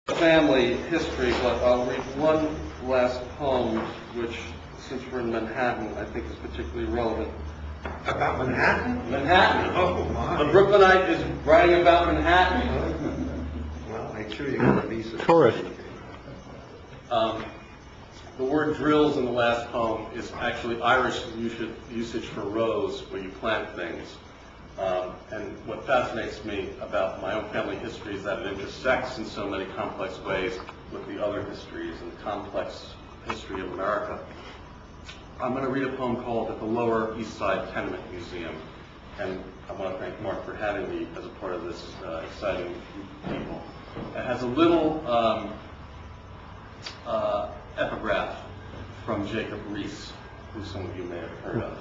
family history, but I'll read one last poem, which, since we're in Manhattan, I think is particularly relevant. About Manhattan? Manhattan. Oh, my. A Brooklynite is writing about Manhattan. Well, make sure you got a visa. Tourist. The word drills in the last poem is actually Irish usage for rose, where you plant things. And what fascinates me about my own family history is that it intersects in so many complex ways with the other histories and the complex history of America. I'm going to read a poem called At the Lower East Side Tenement Museum. And I want to thank Mark for having me as a part of this exciting group of people. It has a little epigraph from Jacob Riis, who some of you may have heard of.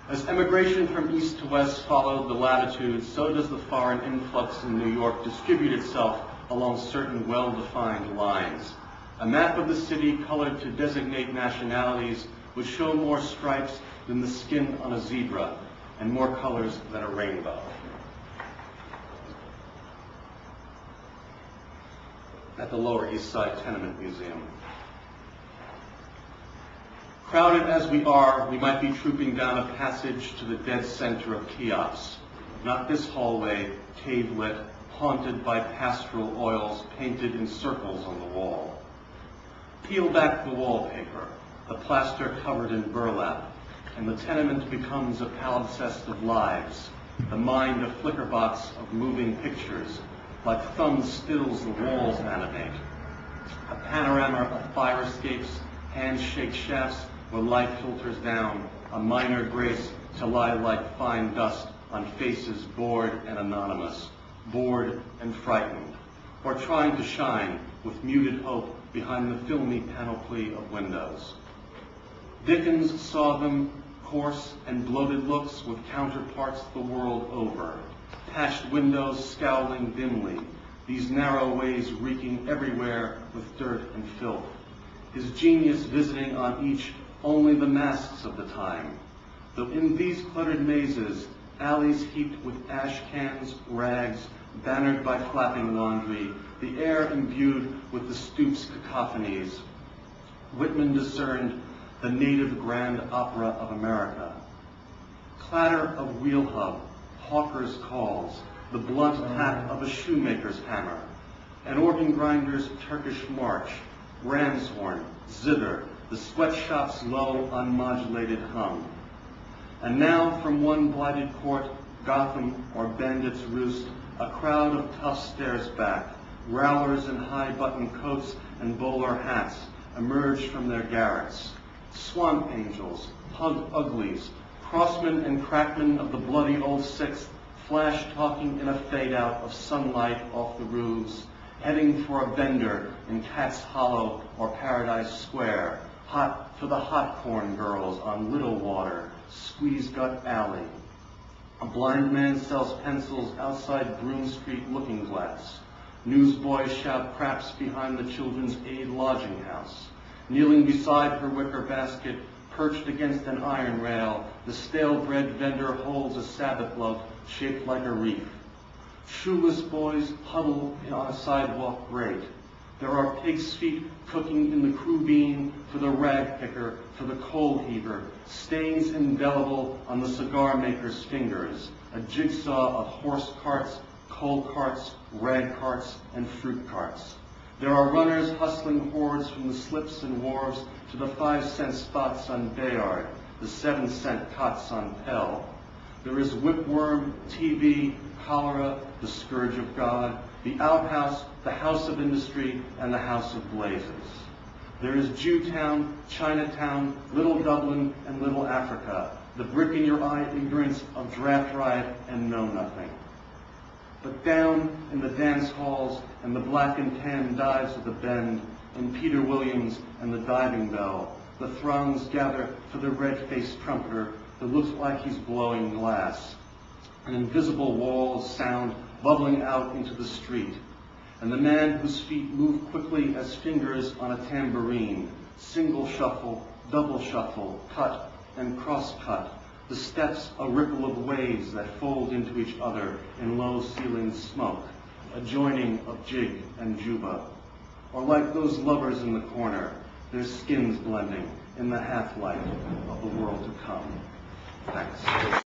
As emigration from east to west followed the latitudes, so does the foreign influx in New York distribute itself along certain well-defined lines. A map of the city colored to designate nationalities would show more stripes than the skin on a zebra and more colors than a rainbow. At the Lower East Side Tenement Museum. Crowded as we are, we might be trooping down a passage to the dead center of Cheops. Not this hallway, cave-lit, haunted by pastoral oils painted in circles on the wall. Peel back the wallpaper, the plaster covered in burlap, and the tenement becomes a palimpsest of lives, the mind a flicker box of moving pictures, like thumb stills the walls animate. A panorama of fire escapes, handshake shafts, where light filters down, a minor grace to lie like fine dust on faces bored and anonymous, bored and frightened, or trying to shine with muted hope behind the filmy panoply of windows. Dickens saw them, coarse and bloated looks with counterparts the world over, patched windows scowling dimly, these narrow ways reeking everywhere with dirt and filth, his genius visiting on each only the masks of the time, though in these cluttered mazes, alleys heaped with ash cans, rags, bannered by flapping laundry, the air imbued with the stoop's cacophonies, Whitman discerned the native grand opera of America. Clatter of wheel hub, hawker's calls, the blunt tap of a shoemaker's hammer, an organ grinder's Turkish march, ram's horn, zither, the sweatshop's low, unmodulated hum. And now from one blighted court, Gotham, or bandit's roost, a crowd of toughs stares back. Growlers in high-button coats and bowler hats emerge from their garrets. Swamp angels, pug uglies, crossmen and crackmen of the bloody old Sixth, flash talking in a fade-out of sunlight off the roofs, heading for a bender in Cat's Hollow or Paradise Square, hot for the hot corn girls on Little Water, Squeeze Gut Alley. A blind man sells pencils outside Broome Street Looking Glass. Newsboys shout craps behind the Children's Aid lodging house. Kneeling beside her wicker basket, perched against an iron rail, the stale bread vendor holds a Sabbath loaf shaped like a reef. Shoeless boys huddle on a sidewalk grate. There are pig's feet cooking in the crew bean for the rag picker, for the coal heaver, stains indelible on the cigar maker's fingers, a jigsaw of horse carts, coal carts, rag carts, and fruit carts. There are runners hustling hordes from the slips and wharves to the 5-cent spots on Bayard, the 7-cent cots on Pell. There is whipworm, TB, cholera, the scourge of God, the outhouse, the house of industry, and the house of blazes. There is Jewtown, Chinatown, Little Dublin, and Little Africa, the brick-in-your-eye ignorance of draft riot and know-nothing. But down in the dance halls and the black and tan dives of the Bend, in Peter Williams and the Diving Bell, the throngs gather for the red-faced trumpeter that looks like he's blowing glass. An invisible wall's sound bubbling out into the street, and the man whose feet move quickly as fingers on a tambourine, single shuffle, double shuffle, cut and cross-cut, the steps a ripple of waves that fold into each other in low-ceilinged smoke, a joining of jig and juba, or like those lovers in the corner, their skins blending in the half-light of the world to come. Thanks.